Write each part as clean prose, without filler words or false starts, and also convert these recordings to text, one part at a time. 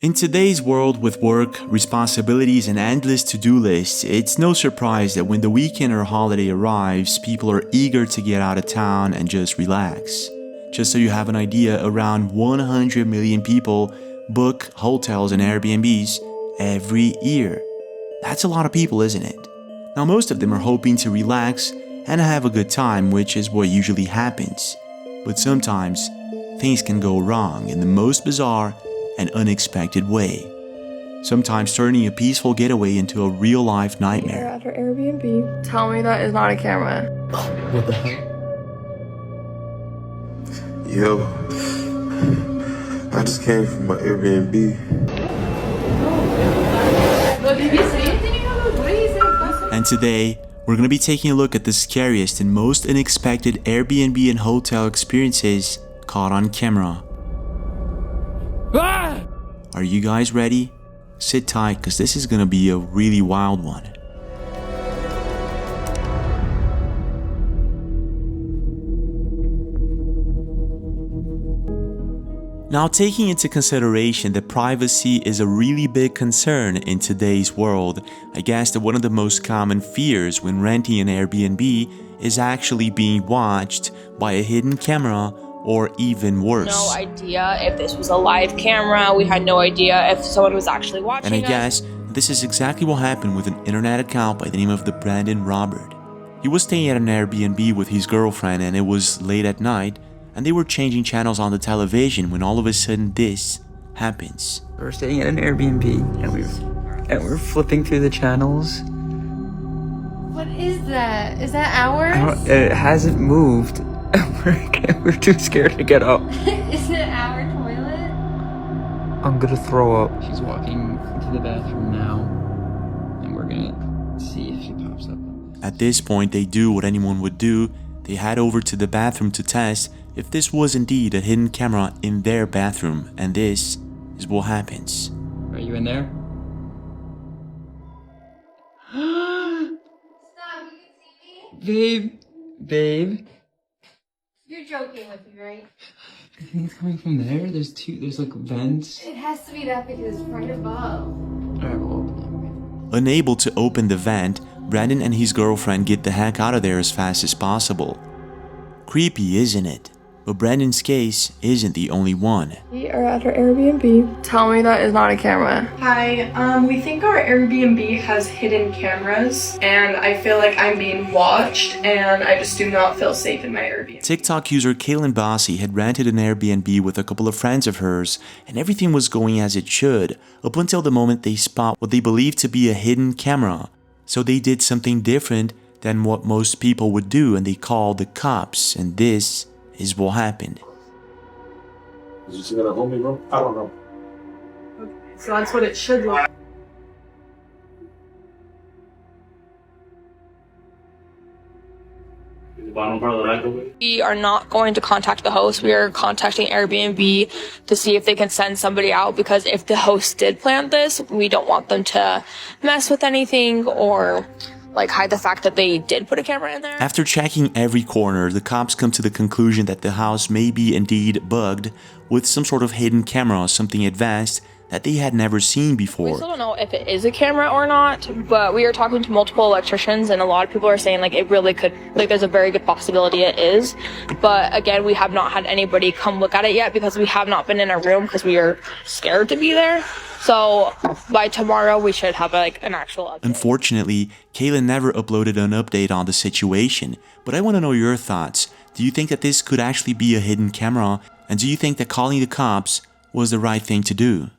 In today's world with work, responsibilities, and endless to-do lists, it's no surprise that when the weekend or holiday arrives, people are eager to get out of town and just relax. Just so you have an idea, around 100 million people book hotels and Airbnbs every year. That's a lot of people, isn't it? Now, most of them are hoping to relax and have a good time, which is what usually happens. But sometimes, things can go wrong in the most bizarre and unexpected way, sometimes turning a peaceful getaway into a real-life nightmare. We're at our Airbnb. Tell me that is not a camera. What the hell? Yo, I just came from my Airbnb. And today, we're gonna be taking a look at the scariest and most unexpected Airbnb and hotel experiences caught on camera. Are you guys ready? Sit tight, cause this is gonna be a really wild one. Now, taking into consideration that privacy is a really big concern in today's world, I guess that one of the most common fears when renting an Airbnb is actually being watched by a hidden camera, or even worse. No idea if this was a live camera. We had no idea if someone was actually watching us. And I guess this is exactly what happened with an internet account by the name of Brandon Robert. He was staying at an Airbnb with his girlfriend, and it was late at night, and they were changing channels on the television when all of a sudden this happens. We're staying at an Airbnb and we're flipping through the channels. What is that? Is that ours? It hasn't moved. We're too scared to get up. Is it our toilet? I'm gonna throw up. She's walking into the bathroom now, and we're gonna see if she pops up. At this point, they do what anyone would do. They head over to the bathroom to test if this was indeed a hidden camera in their bathroom, and this is what happens. Are you in there? Stop, you can see me? Babe. You're joking with me, right? I think it's coming from there. There's like vents. It has to be that because it's right above. Alright, we'll open it. Unable to open the vent, Brandon and his girlfriend get the heck out of there as fast as possible. Creepy, isn't it? But Brandon's case isn't the only one. We are at our Airbnb. Tell me that is not a camera. Hi, we think our Airbnb has hidden cameras, and I feel like I'm being watched, and I just do not feel safe in my Airbnb. TikTok user Kaylin Bossy had rented an Airbnb with a couple of friends of hers, and everything was going as it should, up until the moment they spot what they believe to be a hidden camera. So they did something different than what most people would do, and they called the cops, and this is what happened. Is you see that at home, bro? I don't know. Okay, so that's what it should look like. We are not going to contact the host. We are contacting Airbnb to see if they can send somebody out, because if the host did plant this, we don't want them to mess with anything or like hide the fact that they did put a camera in there. After checking every corner, the cops come to the conclusion that the house may be indeed bugged with some sort of hidden camera, something advanced that they had never seen before. We still don't know if it is a camera or not, but we are talking to multiple electricians, and a lot of people are saying like it really could, like there's a very good possibility it is. But again, we have not had anybody come look at it yet because we have not been in our room because we are scared to be there. So by tomorrow, we should have like an actual update. Unfortunately, Kaylin never uploaded an update on the situation, but I want to know your thoughts. Do you think that this could actually be a hidden camera? And do you think that calling the cops was the right thing to do?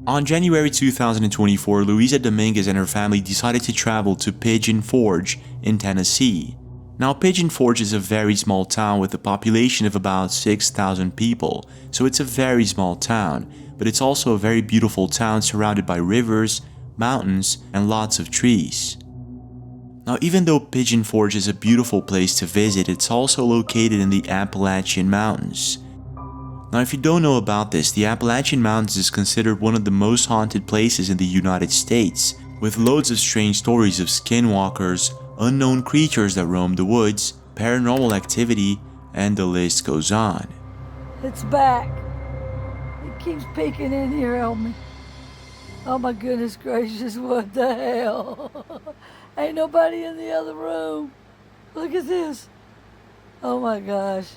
On January 2024, Louisa Dominguez and her family decided to travel to Pigeon Forge in Tennessee. Now, Pigeon Forge is a very small town with a population of about 6,000 people, so it's a very small town, but it's also a very beautiful town surrounded by rivers, mountains, and lots of trees. Now, even though Pigeon Forge is a beautiful place to visit, it's also located in the Appalachian Mountains. Now, if you don't know about this, the Appalachian Mountains is considered one of the most haunted places in the United States, with loads of strange stories of skinwalkers, unknown creatures that roam the woods, paranormal activity, and the list goes on. It's back. The keeps peeking in here on me. Oh my goodness gracious, what the hell? Ain't nobody in the other room. Look at this. Oh my gosh.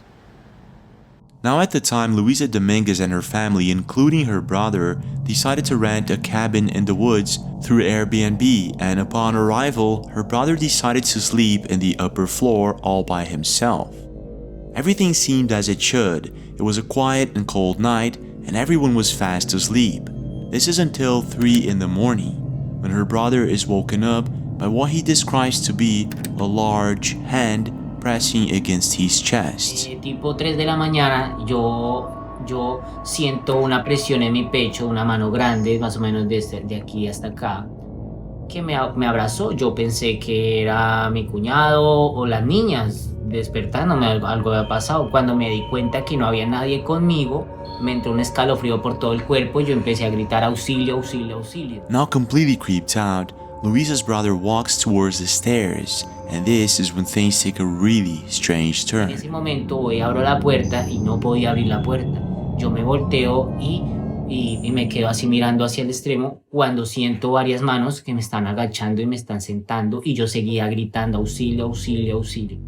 Now at the time, Luisa Dominguez and her family, including her brother, decided to rent a cabin in the woods through Airbnb, and upon arrival, her brother decided to sleep in the upper floor all by himself. Everything seemed as it should. It was a quiet and cold night, and everyone was fast asleep. This is until 3 in the morning, when her brother is woken up by what he describes to be a large hand pressing against his chest. Tipo 3 de la mañana, yo siento una presión en mi pecho, una mano grande, más o menos de aquí hasta acá, que me abrazó. Yo pensé que era mi cuñado o las niñas despertándome, algo había pasado. Cuando me di cuenta que no había nadie conmigo, me entró un escalofrío por todo el cuerpo y yo empecé a gritar auxilio, auxilio, auxilio. Now completely creeped out, Luisa's brother walks towards the stairs, and this is when things take a really strange turn. En ese momento voy, abro la puerta y no podía abrir la puerta. Yo me volteo y me quedo así mirando hacia el extremo cuando siento varias manos que me están agachando y me están sentando y yo seguía gritando auxilio, auxilio, auxilio.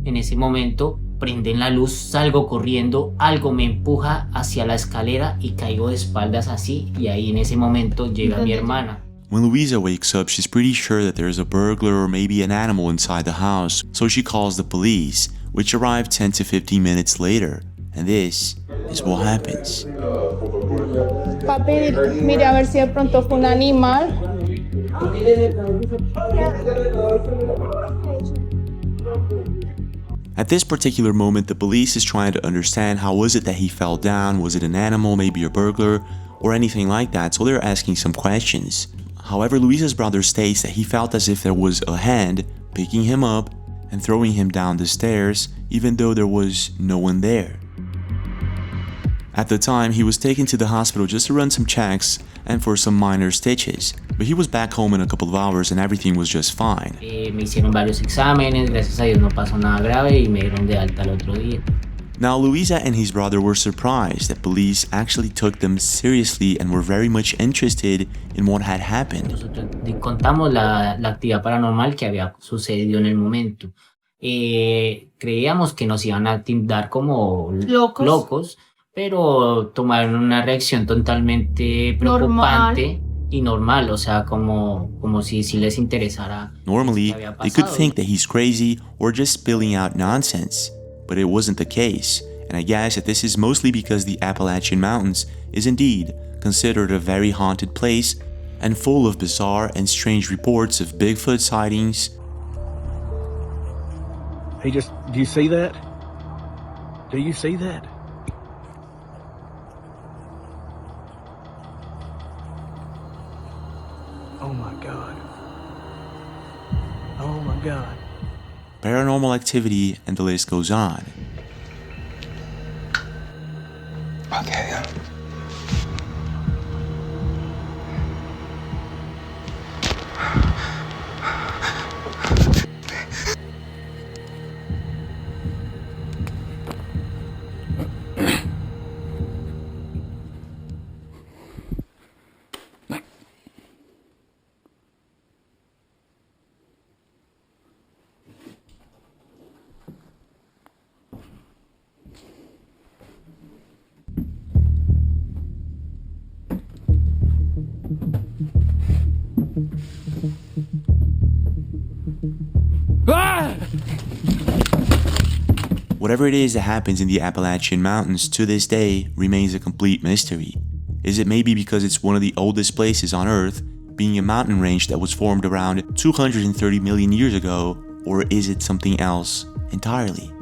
En ese momento prenden la luz, salgo corriendo, algo me empuja hacia la escalera y caigo de espaldas así, y ahí en ese momento llega mi hermana. When Luisa wakes up, she's pretty sure that there's a burglar or maybe an animal inside the house, so she calls the police, which arrive 10 to 15 minutes later. And this is what happens. Papi, mire a ver si de pronto fue un animal. At this particular moment, the police is trying to understand how was it that he fell down, was it an animal, maybe a burglar, or anything like that, so they're asking some questions. However, Luisa's brother states that he felt as if there was a hand picking him up and throwing him down the stairs, even though there was no one there. At the time, he was taken to the hospital just to run some checks and for some minor stitches, but he was back home in a couple of hours and everything was just fine. Me hicieron varios exámenes, gracias a Dios no pasó nada grave y me dieron de alta el otro día. Now, Luisa and his brother were surprised that police actually took them seriously and were very much interested in what had happened. Nosotros contamos la actividad paranormal que había sucedido en el momento. Creíamos que nos iban a tildar como locos, pero tomaron una reacción totalmente preocupante y normal, o sea, como si les interesara. Normally, they could think that he's crazy or just spilling out nonsense. But it wasn't the case, and I guess that this is mostly because the Appalachian Mountains is indeed considered a very haunted place and full of bizarre and strange reports of Bigfoot sightings. Hey, do you see that? Do you see that? Oh my God. Oh my God. Paranormal activity, and the list goes on. Okay. Whatever it is that happens in the Appalachian Mountains to this day remains a complete mystery. Is it maybe because it's one of the oldest places on Earth, being a mountain range that was formed around 230 million years ago, or is it something else entirely?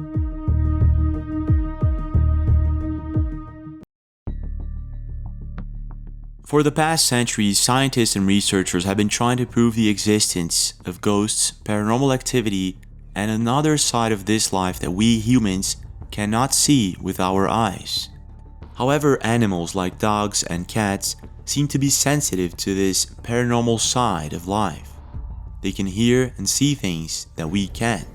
For the past centuries, scientists and researchers have been trying to prove the existence of ghosts, paranormal activity, and another side of this life that we humans cannot see with our eyes. However, animals like dogs and cats seem to be sensitive to this paranormal side of life. They can hear and see things that we can't.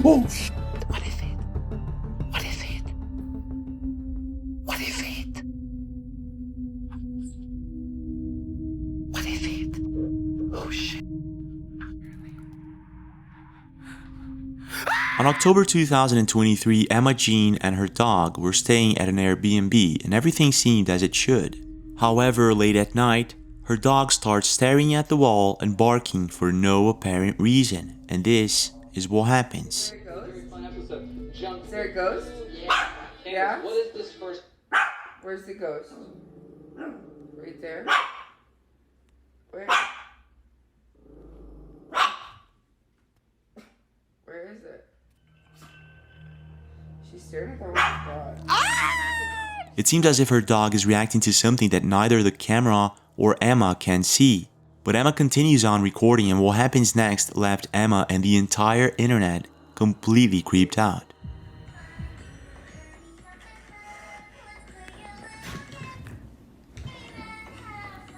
What is it? What is it? What is it? What is it? Oh shit. On October 2023, Emma Jean and her dog were staying at an Airbnb and everything seemed as it should. However, late at night, her dog starts staring at the wall and barking for no apparent reason, and this is what happens. Is there a ghost? Yeah? What is this first? Where's the ghost? Right there? Where? Where is it? She's staring at the wrong spot. It seems as if her dog is reacting to something that neither the camera or Emma can see. But Emma continues on recording, and what happens next left Emma and the entire internet completely creeped out.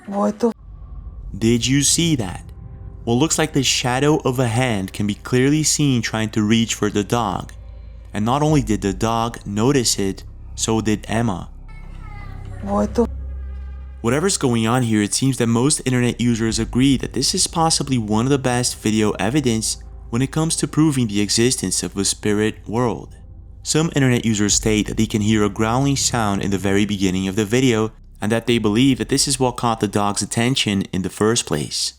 What the? Did you see that? What looks like the shadow of a hand can be clearly seen trying to reach for the dog. And not only did the dog notice it, so did Emma. What the? Whatever's going on here, it seems that most internet users agree that this is possibly one of the best video evidence when it comes to proving the existence of a spirit world. Some internet users state that they can hear a growling sound in the very beginning of the video, and that they believe that this is what caught the dog's attention in the first place.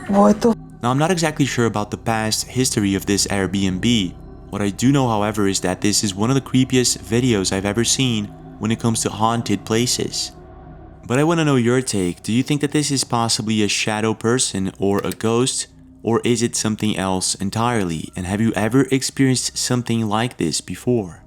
What the? Now, I'm not exactly sure about the past history of this Airbnb. What I do know, however, is that this is one of the creepiest videos I've ever seen when it comes to haunted places. But I want to know your take. Do you think that this is possibly a shadow person or a ghost? Or is it something else entirely? And have you ever experienced something like this before?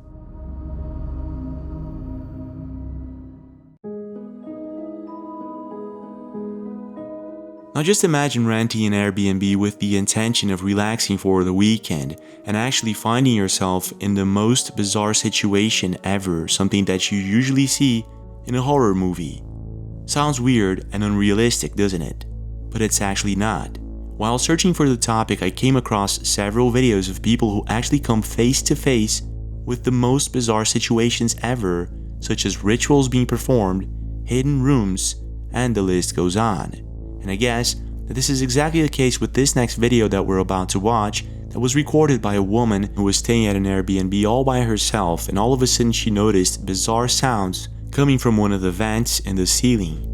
Now just imagine renting an Airbnb with the intention of relaxing for the weekend and actually finding yourself in the most bizarre situation ever, something that you usually see in a horror movie. Sounds weird and unrealistic, doesn't it? But it's actually not. While searching for the topic, I came across several videos of people who actually come face to face with the most bizarre situations ever, such as rituals being performed, hidden rooms, and the list goes on. And I guess that this is exactly the case with this next video that we're about to watch, that was recorded by a woman who was staying at an Airbnb all by herself, and all of a sudden she noticed bizarre sounds coming from one of the vents in the ceiling.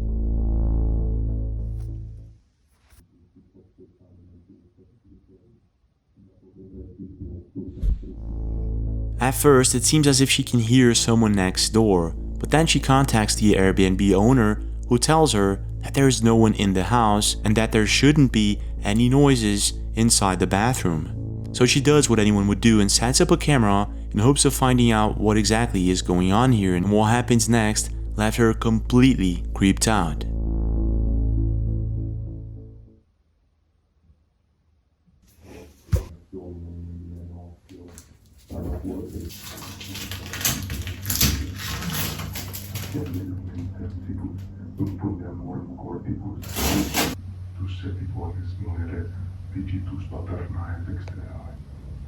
At first, it seems as if she can hear someone next door, but then she contacts the Airbnb owner, who tells her that there is no one in the house and that there shouldn't be any noises inside the bathroom. So she does what anyone would do and sets up a camera in hopes of finding out what exactly is going on here, and what happens next left her completely creeped out.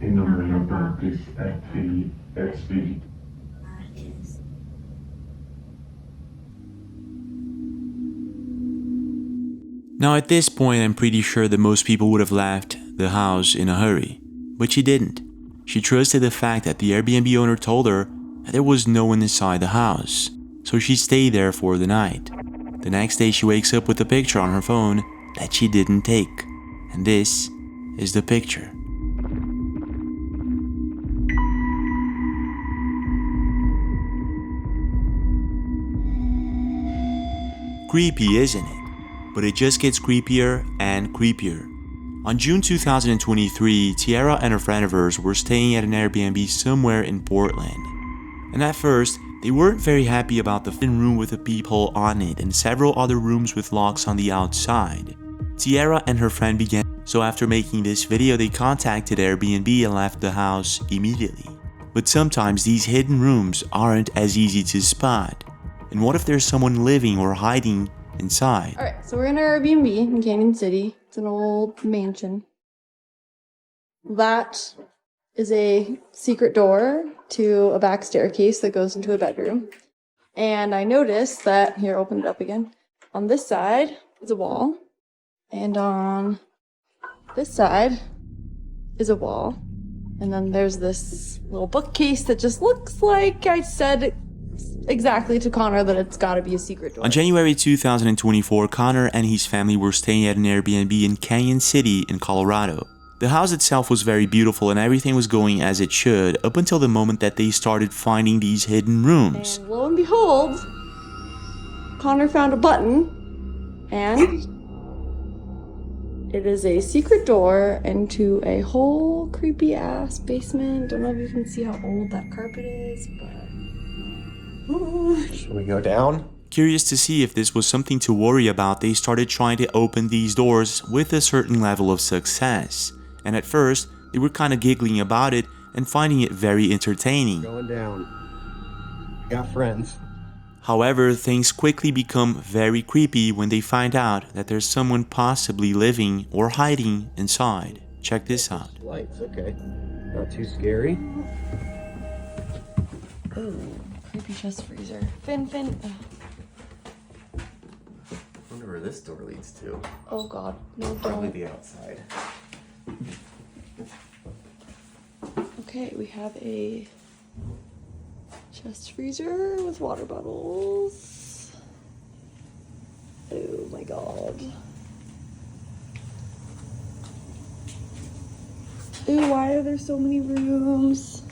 In nomine Patris et Filii et Spiritus. Now at this point, I'm pretty sure that most people would have left the house in a hurry, but she didn't. She trusted the fact that the Airbnb owner told her that there was no one inside the house, so she stayed there for the night. The next day she wakes up with a picture on her phone that she didn't take, and this is the picture. Creepy, isn't it? But it just gets creepier and creepier. On June 2023, Tiara and a friend of hers were staying at an Airbnb somewhere in Portland. And at first, they weren't very happy about the room with a peephole on it and several other rooms with locks on the outside. Tiara and her friend began, so after making this video, they contacted Airbnb and left the house immediately. But sometimes these hidden rooms aren't as easy to spot. And what if there's someone living or hiding inside. Alright, so we're in our Airbnb in Canyon City. It's an old mansion. That is a secret door to a back staircase that goes into a bedroom. And I noticed that, here, open it up again. On this side is a wall. And on this side is a wall. And then there's this little bookcase that just looks like I said exactly to Connor that it's gotta be a secret door. On January 2024, Connor and his family were staying at an Airbnb in Canyon City in Colorado. The house itself was very beautiful and everything was going as it should up until the moment that they started finding these hidden rooms. And lo and behold, Connor found a button and it is a secret door into a whole creepy ass basement. Don't know if you can see how old that carpet is, but... Should we go down? Curious to see if this was something to worry about, they started trying to open these doors with a certain level of success. And at first, they were kind of giggling about it and finding it very entertaining. Going down. Got friends. However, things quickly become very creepy when they find out that there's someone possibly living or hiding inside. Check this out. Lights, okay. Not too scary. Ooh, creepy chest freezer. Finn. I wonder where this door leads to. Oh god, no, Probably don't. the outside. Okay, we have a chest freezer with water bottles. Oh my god. Ooh, why are there so many rooms?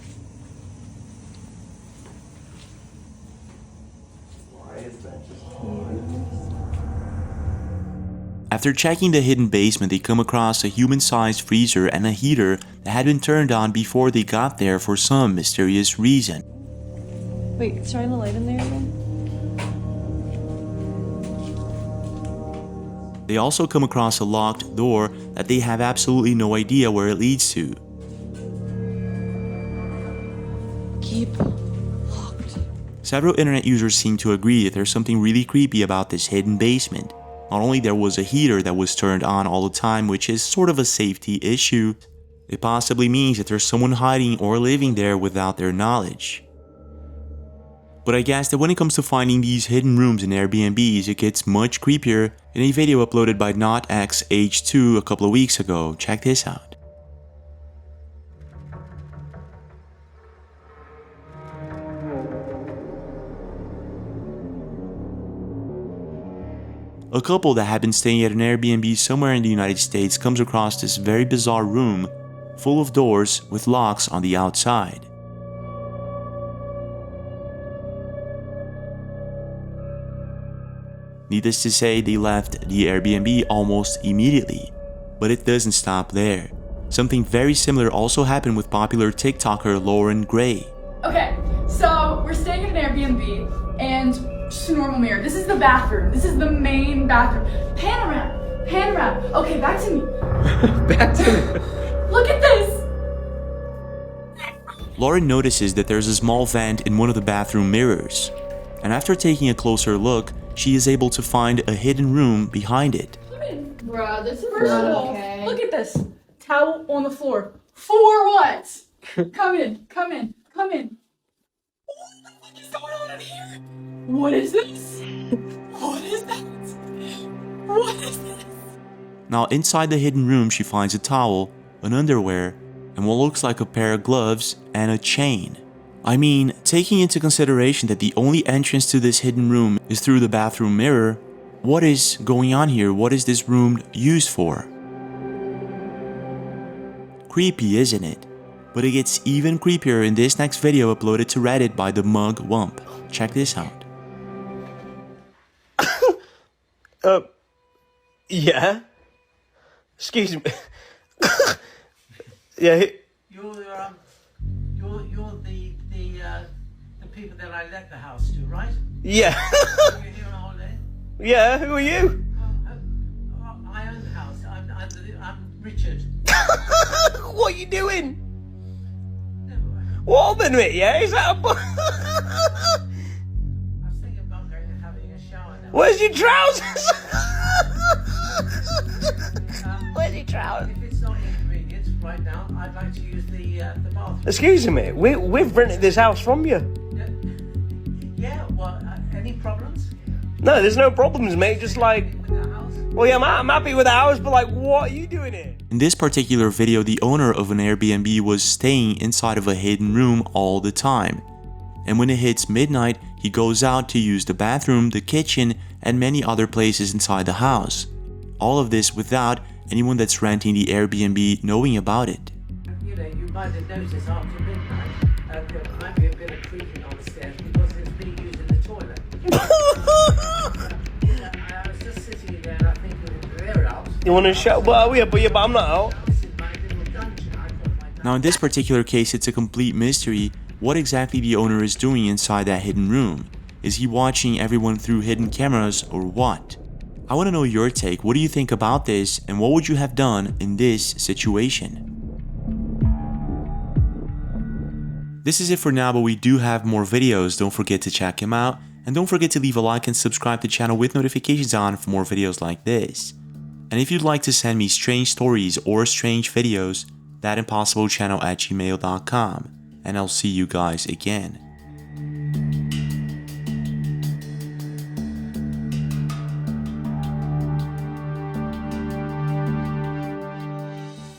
Why is that just After checking the hidden basement, they come across a human-sized freezer and a heater that had been turned on before they got there for some mysterious reason. Wait, shine the light in there again? They also come across a locked door that they have absolutely no idea where it leads to. Keep locked. Several internet users seem to agree that there's something really creepy about this hidden basement. Not only there was a heater that was turned on all the time, which is sort of a safety issue, it possibly means that there's someone hiding or living there without their knowledge. But I guess that when it comes to finding these hidden rooms in Airbnbs, it gets much creepier in a video uploaded by NotXH2 a couple of weeks ago. Check this out. A couple that had been staying at an Airbnb somewhere in the United States comes across this very bizarre room full of doors with locks on the outside. Needless to say, they left the Airbnb almost immediately. But it doesn't stop there. Something very similar also happened with popular TikToker Lauren Gray. Okay, so we're staying at an Airbnb and just a normal mirror. This is the bathroom. This is the main bathroom. Pan around. Okay, back to me. Back to me. Look at this. Lauren notices that there's a small vent in one of the bathroom mirrors. And after taking a closer look, she is able to find a hidden room behind it. Come in. Bruh, this is First of not all, okay. look at this. Towel on the floor. For what? Come in. What the fuck is going on in here? What is this? What is that? What is this? Now inside the hidden room she finds a towel, an underwear, and what looks like a pair of gloves and a chain. I mean, taking into consideration that the only entrance to this hidden room is through the bathroom mirror, what is going on here? What is this room used for? Creepy, isn't it? But it gets even creepier in this next video uploaded to Reddit by the Mug Wump. Check this out. Yeah? Excuse me. Yeah. You're the people that I let the house to, right? Yeah. You're here on holiday? Yeah, who are you? I own the house. I'm Richard. What are you doing? What happened to it, yeah? Is that a I was thinking about going and having a shower now. Where's Where's your trousers? Where's your trousers? If it's not inconvenient right now, I'd like to use the bathroom. Excuse me, we've rented this house from you. Yeah, well, any problems? No, there's no problems, mate. Just like, well, yeah, I'm happy with the house, but like, what are you doing here? In this particular video, the owner of an Airbnb was staying inside of a hidden room all the time. And when it hits midnight, he goes out to use the bathroom, the kitchen, and many other places inside the house. All of this without anyone that's renting the Airbnb knowing about it. You know, you might have noticed after midnight, there might be a bit of creaking on the stairs because it's me using the toilet. I was just sitting there and I think they're out. You want to show? Well, yeah, but I'm not out. Now in this particular case, it's a complete mystery what exactly the owner is doing inside that hidden room. Is he watching everyone through hidden cameras or what? I want to know your take. What do you think about this and what would you have done in this situation? This is it for now, but we do have more videos. Don't forget to check them out. And don't forget to leave a like and subscribe to the channel with notifications on for more videos like this. And if you'd like to send me strange stories or strange videos, thatimpossiblechannel@gmail.com. And I'll see you guys again.